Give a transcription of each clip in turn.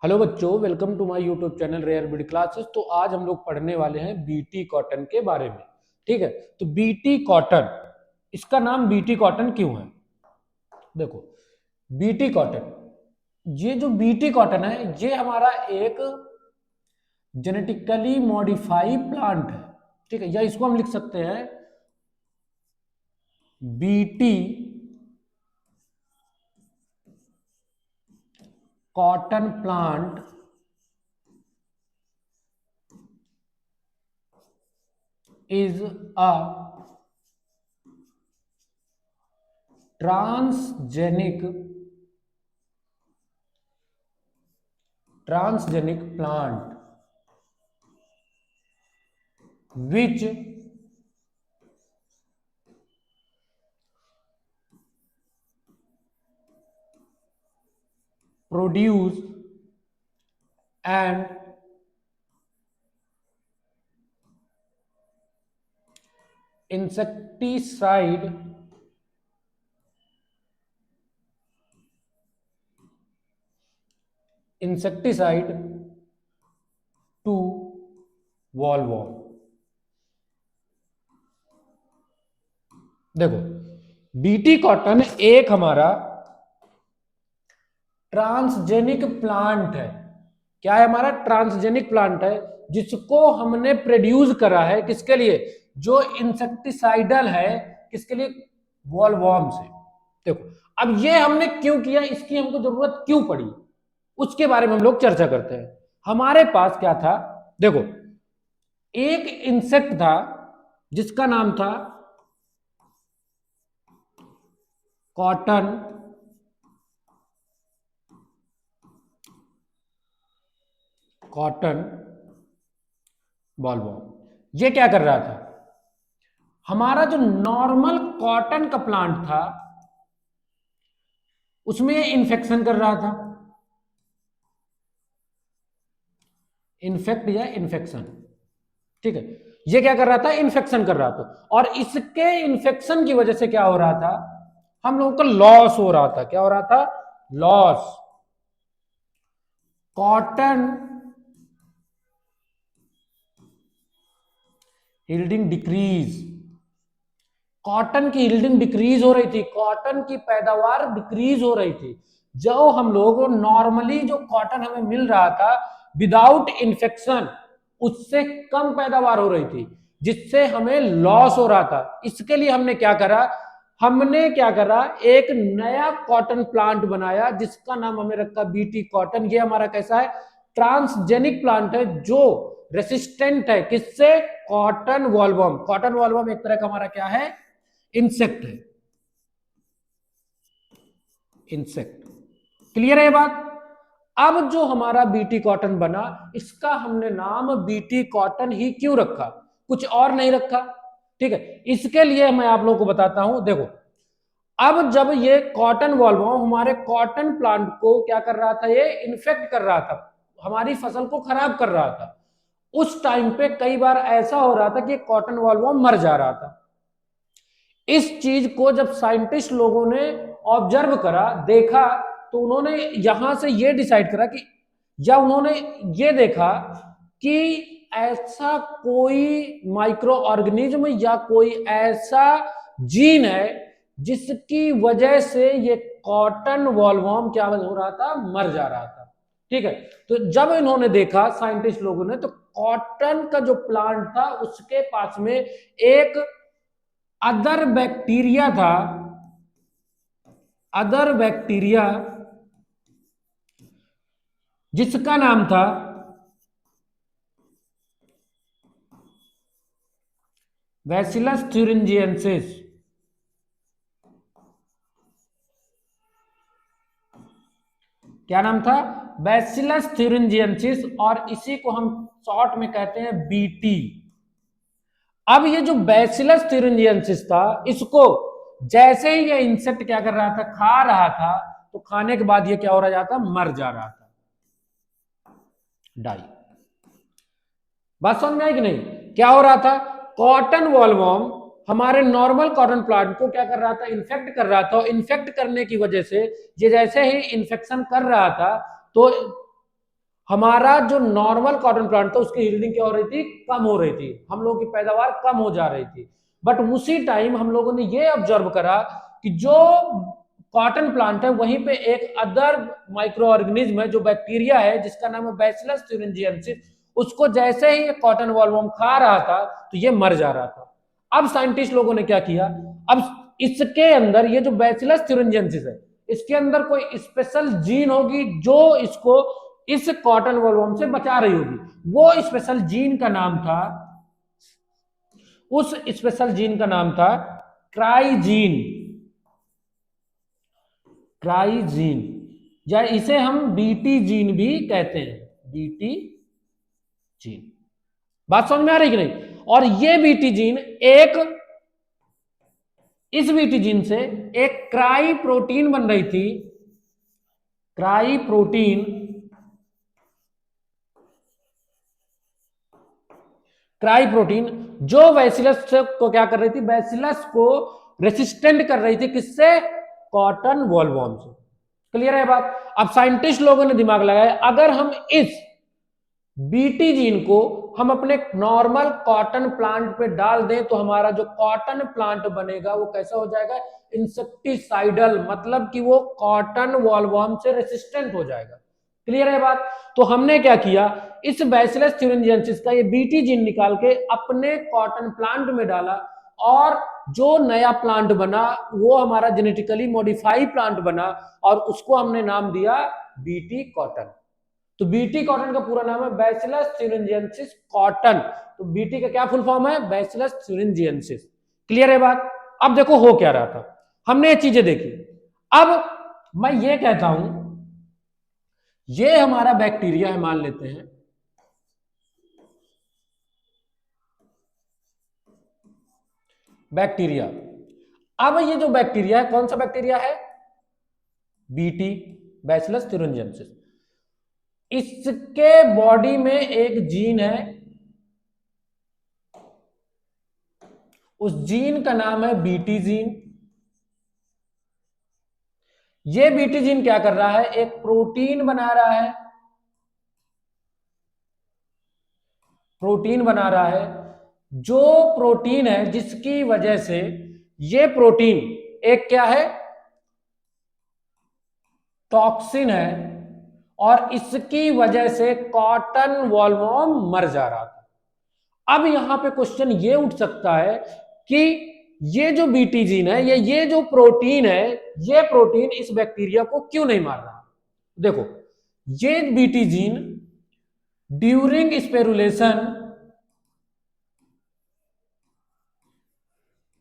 Hello बच्चों, welcome to my YouTube channel rare BD classes. तो आज हम लोग पढ़ने वाले हैं बीटी कॉटन के बारे में। ठीक है, तो बीटी कॉटन, इसका नाम बीटी कॉटन क्यों है? देखो, बीटी कॉटन, ये जो बीटी कॉटन है ये हमारा एक जेनेटिकली मॉडिफाई प्लांट है। ठीक है, या इसको हम लिख सकते हैं BT cotton plant is a transgenic plant which produce and insecticide to वॉलवॉर्म। देखो, बीटी कॉटन एक हमारा ट्रांसजेनिक प्लांट है। क्या है? हमारा ट्रांसजेनिक प्लांट है जिसको हमने प्रोड्यूस करा है किसके लिए? जो इंसेक्टिसाइडल है, किसके लिए? वॉलवॉर्म से। देखो, अब ये हमने क्यों किया, इसकी हमको जरूरत क्यों पड़ी, उसके बारे में हम लोग चर्चा करते हैं। हमारे पास क्या था? देखो, एक इंसेक्ट था जिसका नाम था कॉटन बॉलवॉर्म। ये क्या कर रहा था? हमारा जो नॉर्मल कॉटन का प्लांट था उसमें इन्फेक्शन कर रहा था। इन्फेक्ट या इन्फेक्शन, ठीक है। ये क्या कर रहा था? इन्फेक्शन कर रहा था। और इसके इन्फेक्शन की वजह से क्या हो रहा था? हम लोगों का लॉस हो रहा था। क्या हो रहा था? Loss. Cotton yielding decrease, cotton की यील्डिंग डिक्रीज हो रही थी, कॉटन की पैदावार डिक्रीज हो रही थी। जो हम लोग नॉर्मली जो कॉटन हमें मिल रहा था विदाउट इन्फेक्शन, उससे कम पैदावार हो रही थी, जिससे हमें लॉस हो रहा था। इसके लिए हमने क्या करा? हमने क्या करा? एक नया कॉटन प्लांट बनाया जिसका नाम हमने रखा बीटी कॉटन। ये हमारा कैसा है? ट्रांसजेनिक प्लांट है जो रेसिस्टेंट है किससे? कॉटन वॉलवॉर्म। कॉटन वॉलवॉर्म एक तरह का हमारा क्या है? इंसेक्ट है। इंसेक्ट। क्लियर है ये बात? अब जो हमारा बीटी कॉटन बना, इसका हमने नाम बीटी कॉटन ही क्यों रखा? कुछ और नहीं रखा। ठीक है, इसके लिए मैं आप लोगों को बताता हूं। देखो, अब जब ये कॉटन वॉलवॉर्म हमारे कॉटन प्लांट को क्या कर रहा था? ये इन्फेक्ट कर रहा था, हमारी फसल को खराब कर रहा था। उस टाइम पे कई बार ऐसा हो रहा था कि कॉटन वॉलवॉर्म मर जा रहा था। इस चीज को जब साइंटिस्ट लोगों ने ऑब्जर्व करा, देखा, तो उन्होंने यहां से ये डिसाइड करा कि, या उन्होंने ये देखा कि ऐसा कोई माइक्रो ऑर्गेनिज्म या कोई ऐसा जीन है जिसकी वजह से ये कॉटन वॉलवॉर्म क्या हो रहा था? मर जा रहा था। ठीक है, तो जब इन्होंने देखा साइंटिस्ट लोगों ने, तो कॉटन का जो प्लांट था उसके पास में एक अदर बैक्टीरिया था, अदर बैक्टीरिया, जिसका नाम था बैसिलस थ्यूरिंजिएंसिस। क्या नाम था? Bacillus thuringiensis. और इसी को हम शॉर्ट में कहते हैं बीटी। अब ये जो बैसिलस थ्यूरिंजिएंसिस था, इसको जैसे ही ये इंसेक्ट क्या कर रहा था? खा रहा था, तो खाने के बाद ये क्या हो रहा जाता? मर जा रहा था, डाई। बात समझ में आई कि नहीं? क्या हो रहा था? कॉटन वॉलवॉर्म हमारे नॉर्मल कॉटन प्लांट को क्या कर रहा था? इन्फेक्ट कर रहा था। और इन्फेक्ट करने की वजह से ये जैसे ही इन्फेक्शन कर रहा था, तो हमारा जो नॉर्मल कॉटन प्लांट था उसकी यील्डिंग क्या हो रही थी, कम हो रही थी, हम लोगों की पैदावार कम हो जा रही थी। बट उसी टाइम हम लोगों ने ये ऑब्जर्व करा कि जो कॉटन प्लांट है वहीं पे एक अदर माइक्रो ऑर्गेनिज्म है, जो बैक्टीरिया है, जिसका नाम है बैसिलस thuringiensis, उसको जैसे ही ये कॉटन वॉलवर्म खा रहा था तो ये मर जा रहा था। अब साइंटिस्ट लोगों ने क्या किया, अब इसके अंदर ये जो बैसिलस thuringiensis है, इसके अंदर कोई स्पेशल जीन होगी जो इसको इस कॉटन वॉलवर्म से बचा रही होगी। वो स्पेशल जीन का नाम था, उस स्पेशल जीन का नाम था ट्राइजीन। ट्राइजीन, या इसे हम बीटी जीन भी कहते हैं, बीटी जीन। बात समझ में आ रही कि नहीं? और ये बीटी जीन एक, इस बीटी जीन से एक क्राई प्रोटीन बन रही थी, क्राई प्रोटीन, क्राई प्रोटीन जो बैसिलस को क्या कर रही थी, बैसिलस को रेसिस्टेंट कर रही थी, किससे, कॉटन वॉलवर्म से। क्लियर है बात? अब साइंटिस्ट लोगों ने दिमाग लगाया, अगर हम इस बीटी जीन को हम अपने नॉर्मल कॉटन प्लांट पे डाल दें तो हमारा जो कॉटन प्लांट बनेगा वो कैसा हो जाएगा, इंसेक्टिसाइडल, मतलब कि वो कॉटन वॉलवर्म से रेसिस्टेंट हो जाएगा। क्लियर है बात? तो हमने क्या किया, इस बैसिलस thuringiensis का ये बीटी जीन निकाल के अपने कॉटन प्लांट में डाला, और जो नया प्लांट बना वो हमारा जेनेटिकली मॉडिफाई प्लांट बना, और उसको हमने नाम दिया बीटी कॉटन। तो बीटी कॉटन का पूरा नाम है बैसिलस thuringiensis कॉटन। तो बीटी का क्या फुल फॉर्म है, बैसिलस thuringiensis। क्लियर है बात? अब देखो हो क्या रहा था, हमने ये चीजें देखी। अब मैं ये कहता हूं, ये हमारा बैक्टीरिया है, मान लेते हैं, बैक्टीरिया। अब ये जो बैक्टीरिया है, कौन सा बैक्टीरिया है, बीटी, बैसिलस thuringiensis। इसके बॉडी में एक जीन है, उस जीन का नाम है बीटी जीन। ये बीटी जीन क्या कर रहा है, एक प्रोटीन बना रहा है, प्रोटीन बना रहा है, जो प्रोटीन है जिसकी वजह से ये प्रोटीन एक क्या है, टॉक्सिन है, और इसकी वजह से कॉटन वॉलवर्म मर जा रहा था। अब यहां पे क्वेश्चन ये उठ सकता है कि ये जो बीटी जीन है, ये जो प्रोटीन है, ये प्रोटीन इस बैक्टीरिया को क्यों नहीं मार रहा। देखो, ये BT gene during sporulation,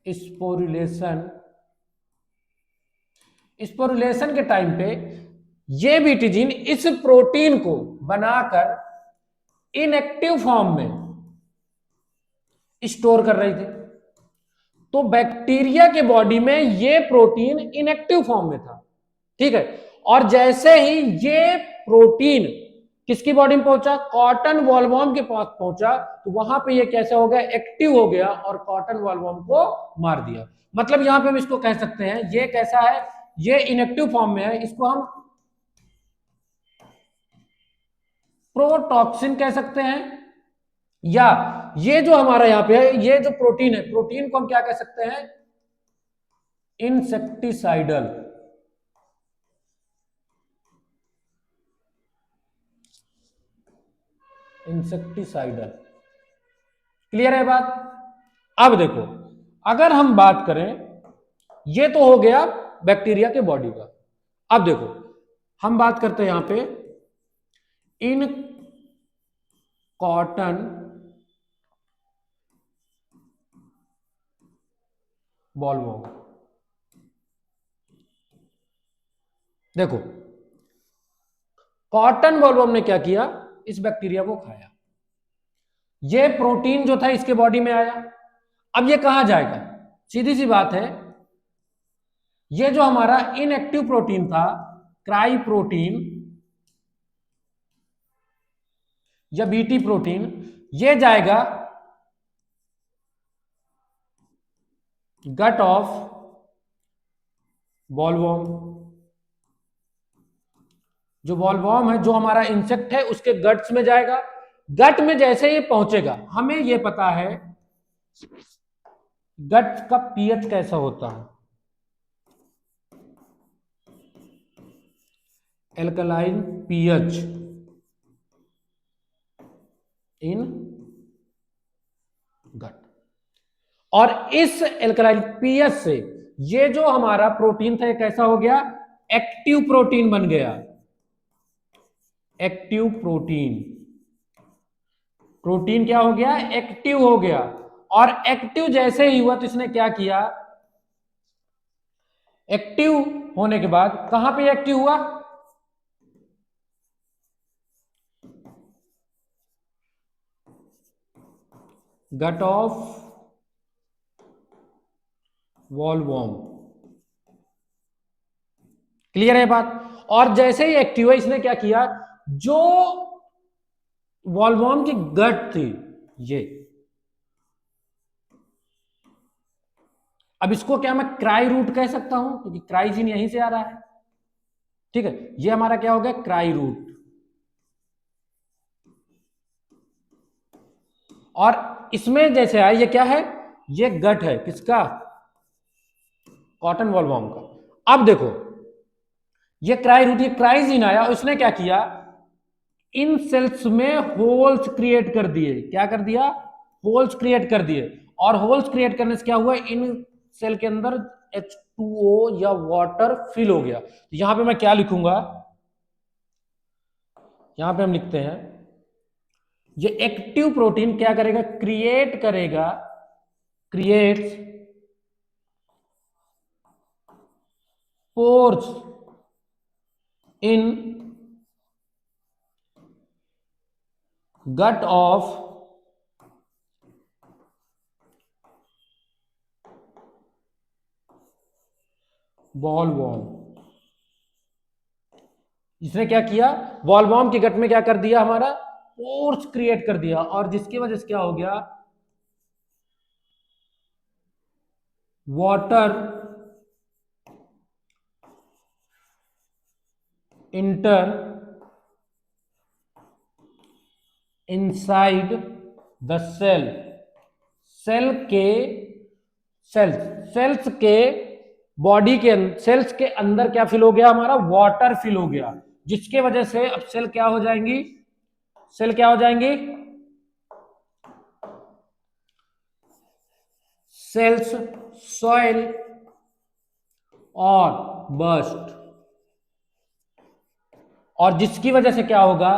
sporulation, sporulation के टाइम पे ये बीटी जीन इस प्रोटीन को बनाकर इनएक्टिव फॉर्म में स्टोर कर रही थी। तो बैक्टीरिया के बॉडी में ये प्रोटीन इनएक्टिव फॉर्म में था, ठीक है। और जैसे ही ये प्रोटीन किसकी बॉडी में पहुंचा, कॉटन वॉलवर्म के पास पहुंचा, तो वहां पे ये कैसा हो गया, एक्टिव हो गया, और कॉटन वॉलवर्म को मार दिया। मतलब यहां पे हम इसको कह सकते हैं, ये कैसा है, ये इनएक्टिव फॉर्म में है, इसको हम प्रोटॉक्सिन कह सकते हैं। या ये जो हमारा यहां पे है, ये जो प्रोटीन है, प्रोटीन को हम क्या कह सकते हैं, इंसेक्टिसाइडल। इंसेक्टिसाइडल। क्लियर है बात? अब देखो, अगर हम बात करें, ये तो हो गया बैक्टीरिया के बॉडी का। अब देखो, हम बात करते हैं यहां पे इन कॉटन बॉलवर्म। देखो, कॉटन बॉलवर्म ने क्या किया, इस बैक्टीरिया को खाया, ये प्रोटीन जो था इसके बॉडी में आया। अब ये कहां जाएगा, सीधी सी बात है, ये जो हमारा इनएक्टिव प्रोटीन था, क्राई प्रोटीन या बीटी प्रोटीन, ये जाएगा गट ऑफ बॉलवर्म। जो वॉल्वॉर्म है, जो हमारा इंसेक्ट है, उसके गट्स में जाएगा। गट में जैसे ये पहुंचेगा, हमें ये पता है गट का पीएच कैसा होता है, एल्कलाइन पीएच इन गट। और इस एल्कलाइन पीएच से ये जो हमारा प्रोटीन था, ये कैसा हो गया, एक्टिव प्रोटीन बन गया। एक्टिव प्रोटीन, प्रोटीन क्या हो गया, एक्टिव हो गया। और एक्टिव जैसे ही हुआ तो इसने क्या किया, एक्टिव होने के बाद कहां पे एक्टिव हुआ, गट ऑफ वॉल्वॉर्म। क्लियर है बात। और जैसे ही एक्टिव है, इसने क्या किया, जो वॉल्वॉर्म की गट थी ये, अब इसको क्या मैं क्राई रूट कह सकता हूं, क्योंकि क्राई जीन यहीं से आ रहा है। ठीक है, ये हमारा क्या हो गया, क्राई रूट। और इसमें जैसे आया, ये क्या है, ये गट है किसका, कॉटन वॉल्वॉर्म का। अब देखो, ये क्राई रूट, ये क्राई जीन आया और इसने क्या किया, इन सेल्स में होल्स क्रिएट कर दिए। क्या कर दिया, होल्स क्रिएट कर दिए। और होल्स क्रिएट करने से क्या हुआ, इन सेल के अंदर H2O या वाटर फिल हो गया। तो यहां पे मैं क्या लिखूंगा, यहां पे हम लिखते हैं, ये एक्टिव प्रोटीन क्या करेगा, क्रिएट करेगा, creates pores in gut of bollworm. इसने क्या किया, वॉल्वॉर्म के गट में क्या कर दिया, हमारा पोर्स क्रिएट कर दिया। और जिसकी वजह से क्या हो गया, water enter inside the cell, cell के सेल्स के बॉडी के सेल्स के अंदर क्या फिल हो गया, हमारा वाटर फिल हो गया। जिसके वजह से अब सेल क्या हो जाएंगी, सेल क्या हो जाएंगी, सेल्स सॉइल और बस्ट। और जिसकी वजह से क्या होगा,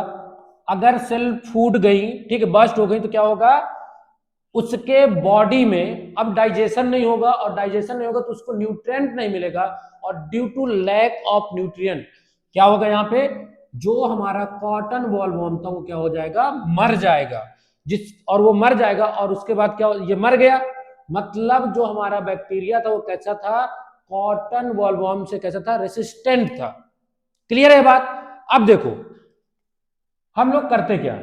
अगर सेल फूट गई, ठीक है, बस्ट हो गई, तो क्या होगा, उसके बॉडी में अब डाइजेशन नहीं होगा। और डाइजेशन नहीं होगा तो उसको न्यूट्रिएंट नहीं मिलेगा। और due to lack of nutrient क्या होगा, यहाँ पे जो हमारा कॉटन वॉल्वॉर्म था वो क्या हो जाएगा, मर जाएगा। और वो मर जाएगा और उसके बाद क्या, ये मर गया, मतलब जो हमारा बैक्टीरिया था वो कैसा था, कॉटन वॉल्वॉर्म से कैसा था, रेसिस्टेंट था। क्लियर है बात। अब देखो हम लोग करते क्या,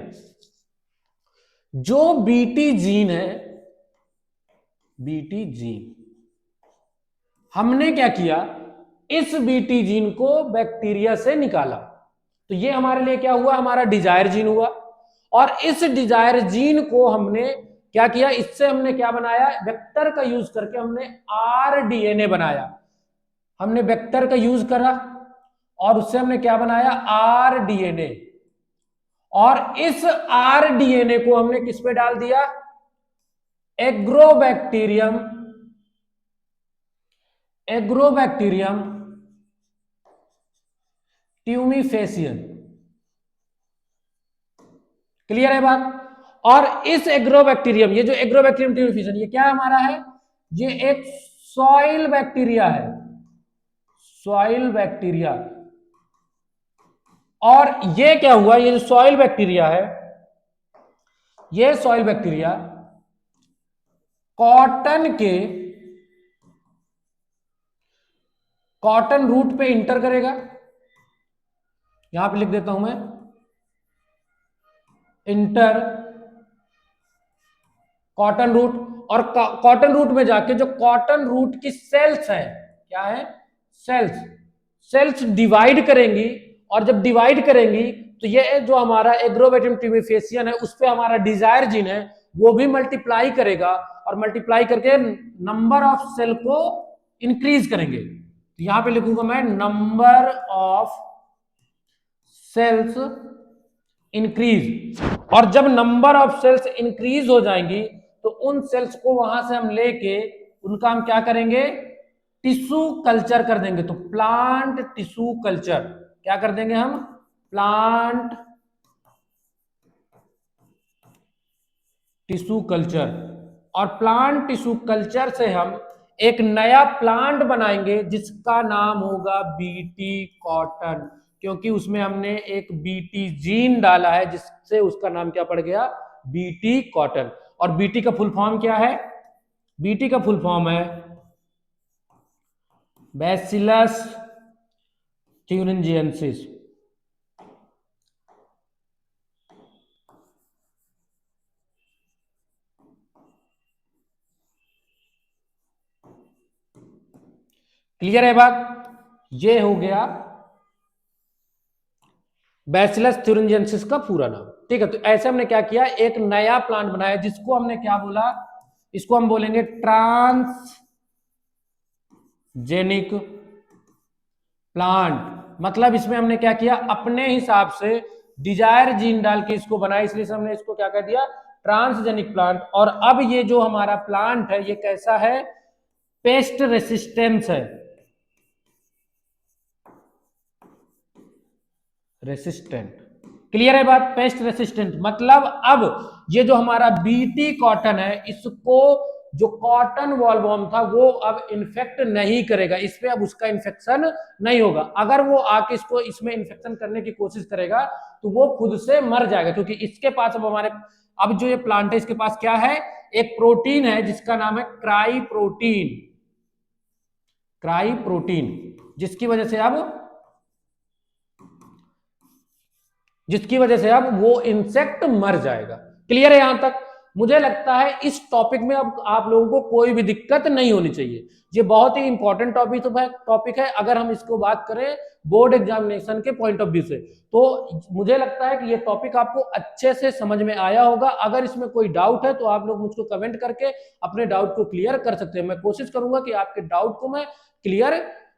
जो बीटी जीन है, बीटी जीन, हमने क्या किया, इस बीटी जीन को बैक्टीरिया से निकाला। तो ये हमारे लिए क्या हुआ, हमारा डिजायर जीन हुआ। और इस डिजायर जीन को हमने क्या किया, इससे हमने क्या बनाया, वेक्टर का यूज करके हमने आरडीएनए बनाया। हमने वेक्टर का यूज करा और उससे हमने क्या बनाया, आरडीएनए। और इस आरडीएनए को हमने किस पे डाल दिया, एग्रोबैक्टीरियम, एग्रोबैक्टीरियम ट्यूमीफेसियन। क्लियर है बात। और इस एग्रोबैक्टीरियम, ये जो एग्रोबैक्टीरियम ट्यूमीफेसियन, ये क्या हमारा है, ये एक सॉइल बैक्टीरिया है, सॉइल बैक्टीरिया। और ये क्या हुआ, ये जो सॉइल बैक्टीरिया है, ये सॉइल बैक्टीरिया कॉटन के, कॉटन रूट पे इंटर करेगा। यहां पे लिख देता हूं मैं, इंटर कॉटन रूट। और कॉटन रूट में जाके जो कॉटन रूट की सेल्स है, क्या है, सेल्स, सेल्स डिवाइड करेंगी और जब डिवाइड करेंगी तो ये जो हमारा एग्रोवेटिम ट्यूबिफेसियन है उस पे हमारा डिजायर जीन है वो भी मल्टीप्लाई करेगा और मल्टीप्लाई करके नंबर ऑफ सेल को इंक्रीज करेंगे। तो यहां पे लिखूंगा मैं नंबर ऑफ सेल्स इंक्रीज। और जब नंबर ऑफ सेल्स इंक्रीज हो जाएंगी तो उन सेल्स को वहां से हम लेके उनका हम क्या करेंगे, टिश्यू कल्चर कर देंगे। तो प्लांट टिश्यू कल्चर क्या कर देंगे हम, प्लांट टिश्यू कल्चर। और प्लांट टिश्यू कल्चर से हम एक नया प्लांट बनाएंगे जिसका नाम होगा बीटी कॉटन, क्योंकि उसमें हमने एक बीटी जीन डाला है जिससे उसका नाम क्या पड़ गया, बीटी कॉटन। और बीटी का फुल फॉर्म क्या है, बीटी का फुल फॉर्म है बैसिलस thuringiensis। क्लियर है बात, ये हो गया बैसिलस thuringiensis का पूरा नाम। ठीक है, तो ऐसे हमने क्या किया, एक नया प्लांट बनाया जिसको हमने क्या बोला, इसको हम बोलेंगे ट्रांसजेनिक प्लांट। मतलब इसमें हमने क्या किया, अपने हिसाब से डिजायर जीन डाल के इसको बनाया, इसलिए हमने इसको क्या कर दिया, ट्रांसजेनिक प्लांट। और अब ये जो हमारा प्लांट है ये कैसा है, पेस्ट रेसिस्टेंस है, रेसिस्टेंट। क्लियर है बात, पेस्ट रेसिस्टेंट। मतलब अब ये जो हमारा बीटी कॉटन है इसको जो कॉटन वॉलवॉर्म था वो अब इन्फेक्ट नहीं करेगा, इस पे अब उसका इन्फेक्शन नहीं होगा। अगर वो आके इसको इसमें इन्फेक्शन करने की कोशिश करेगा तो वो खुद से मर जाएगा, क्योंकि इसके पास अब हमारे अब जो ये प्लांट है इसके पास क्या है, एक प्रोटीन है जिसका नाम है क्राई प्रोटीन, क्राई प्रोटीन, जिसकी वजह से अब वो इंसेक्ट मर जाएगा। क्लियर है यहां तक, मुझे लगता है इस टॉपिक में अब आप लोगों को कोई भी दिक्कत नहीं होनी चाहिए। ये बहुत ही इंपॉर्टेंट टॉपिक है अगर हम इसको बात करें बोर्ड एग्जामिनेशन के पॉइंट ऑफ व्यू से। तो मुझे लगता है कि ये टॉपिक आपको अच्छे से समझ में आया होगा। अगर इसमें कोई डाउट है तो आप लोग मुझको कमेंट करके अपने डाउट को क्लियर कर सकते हैं। मैं कोशिश करूंगा कि आपके डाउट को मैं क्लियर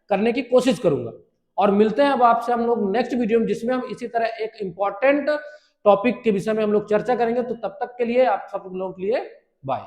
करने की कोशिश करूंगा। और मिलते हैं अब आपसे हम लोग नेक्स्ट वीडियो में, जिसमें हम इसी तरह एक इंपॉर्टेंट टॉपिक के विषय में हम लोग चर्चा करेंगे। तो तब तक के लिए आप सब लोगों के लिए बाय।